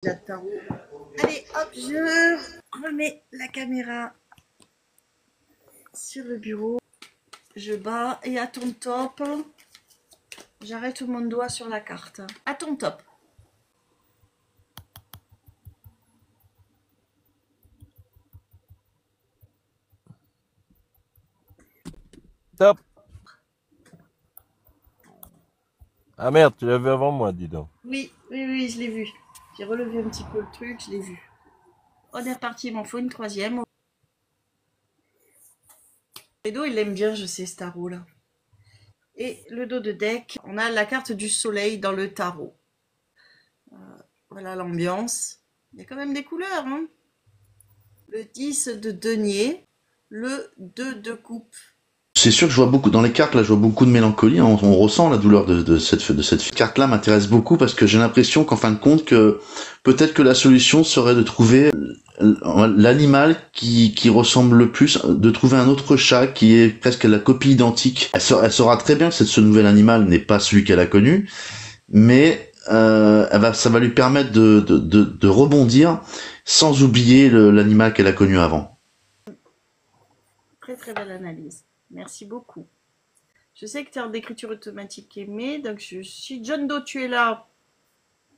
résultats de tarot. Allez, hop, je remets la caméra sur le bureau. Je bats et à ton top, j'arrête mon doigt sur la carte. À ton top. Top. Ah merde, tu l'as vu avant moi, dis donc. Oui, je l'ai vu. J'ai relevé un petit peu le truc, je l'ai vu. On est reparti, il m'en faut une troisième. Fredo, il aime bien, je sais, ce tarot-là. Et le dos de deck, on a la carte du soleil dans le tarot. Voilà l'ambiance. Il y a quand même des couleurs, hein. Le 10 de denier, le 2 de coupe. C'est sûr que je vois beaucoup, dans les cartes, là, je vois beaucoup de mélancolie, hein. On ressent la douleur de cette carte-là m'intéresse beaucoup parce que j'ai l'impression qu'en fin de compte, que peut-être que la solution serait de trouver l'animal qui ressemble le plus, de trouver un autre chat qui est presque la copie identique. Elle saura très bien que ce nouvel animal n'est pas celui qu'elle a connu, mais ça va lui permettre de rebondir sans oublier l'animal qu'elle a connu avant. Très très belle analyse. Merci beaucoup. Je sais que tu es en écriture automatique aimée, donc si John Doe, tu es là,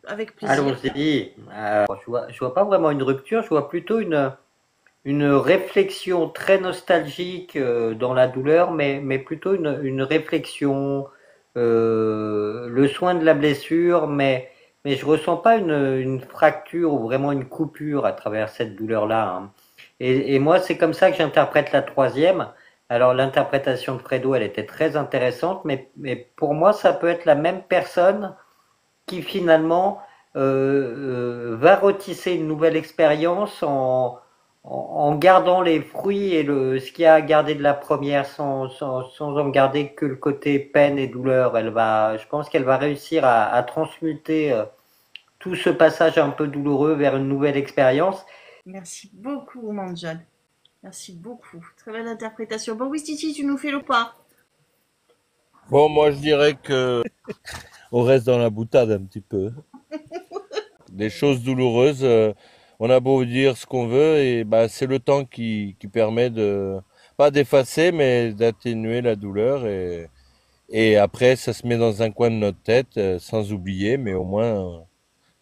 avec plaisir. Allons-y. Je vois pas vraiment une rupture, je vois plutôt une réflexion très nostalgique dans la douleur, mais plutôt une réflexion, le soin de la blessure, mais je ressens pas une fracture ou vraiment une coupure à travers cette douleur-là, hein. Et moi, c'est comme ça que j'interprète la troisième. Alors, l'interprétation de Fredo, elle était très intéressante, mais pour moi, ça peut être la même personne qui finalement va retisser une nouvelle expérience en gardant les fruits et ce qu'il y a à garder de la première sans en garder que le côté peine et douleur. Je pense qu'elle va réussir à transmuter tout ce passage un peu douloureux vers une nouvelle expérience. Merci beaucoup, mon John. Merci beaucoup. Très belle interprétation. Bon, oui, Titi, tu nous fais le pas. Bon, moi je dirais que on reste dans la boutade un petit peu. Des choses douloureuses, on a beau dire ce qu'on veut, et bah c'est le temps qui permet de pas d'effacer, mais d'atténuer la douleur, et après ça se met dans un coin de notre tête, sans oublier, mais au moins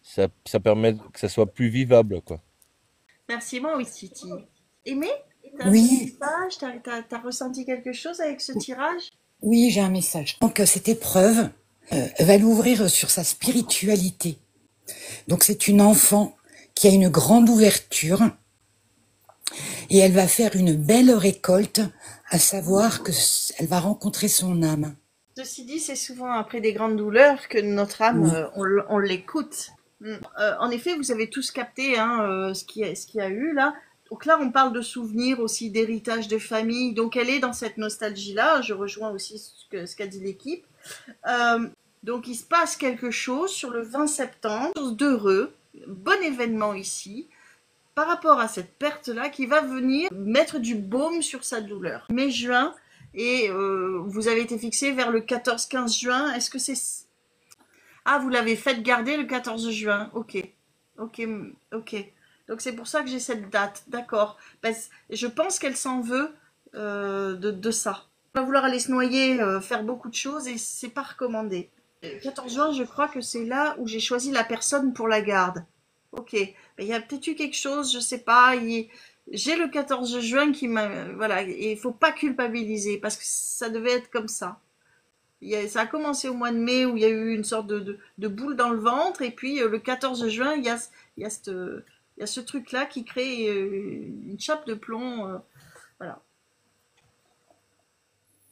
ça permet que ça soit plus vivable, quoi. Merci, mon oui, Titi. Aimé, t'as un Oui, message, t'as ressenti quelque chose avec ce tirage? oui, j'ai un message. Donc cette épreuve va l'ouvrir sur sa spiritualité. Donc c'est une enfant qui a une grande ouverture et elle va faire une belle récolte, à savoir que elle va rencontrer son âme. Ceci dit, c'est souvent après des grandes douleurs que notre âme, Oui. on l'écoute. En effet, vous avez tous capté, hein, ce qu'il y a eu là. Donc là, on parle de souvenirs aussi, d'héritage de famille. Donc elle est dans cette nostalgie-là. Je rejoins aussi ce qu'a dit l'équipe. Donc il se passe quelque chose sur le 20 septembre, chose d'heureux, bon événement ici, par rapport à cette perte-là, qui va venir mettre du baume sur sa douleur. Mai-juin, et vous avez été fixé vers le 14-15 juin. Est-ce que c'est... Ah, vous l'avez fait garder le 14 juin. Ok. Ok. Ok. Donc c'est pour ça que j'ai cette date. D'accord. Ben, je pense qu'elle s'en veut de ça. Elle va vouloir aller se noyer, faire beaucoup de choses, et c'est pas recommandé. 14 juin, je crois que c'est là où j'ai choisi la personne pour la garde. Ok. Ben, il y a peut-être eu quelque chose, je sais pas. J'ai le 14 juin qui m'a... Voilà. Et il faut pas culpabiliser parce que ça devait être comme ça. Ça a commencé au mois de mai où il y a eu une sorte de boule dans le ventre. Et puis le 14 juin, il y a ce truc-là qui crée une chape de plomb. Voilà.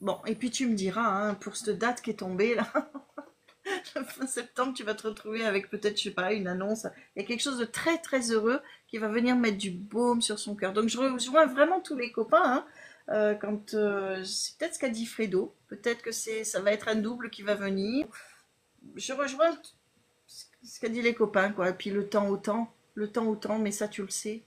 Bon, et puis tu me diras, hein, pour cette date qui est tombée là, fin septembre, tu vas te retrouver avec peut-être, je sais pas, une annonce. Il y a quelque chose de très très heureux qui va venir mettre du baume sur son cœur. Donc je rejoins vraiment tous les copains, hein, c'est peut-être ce qu'a dit Fredo. Peut-être que ça va être un double qui va venir. Je rejoins ce qu'a dit les copains, quoi. Et puis le temps au temps, mais ça tu le sais.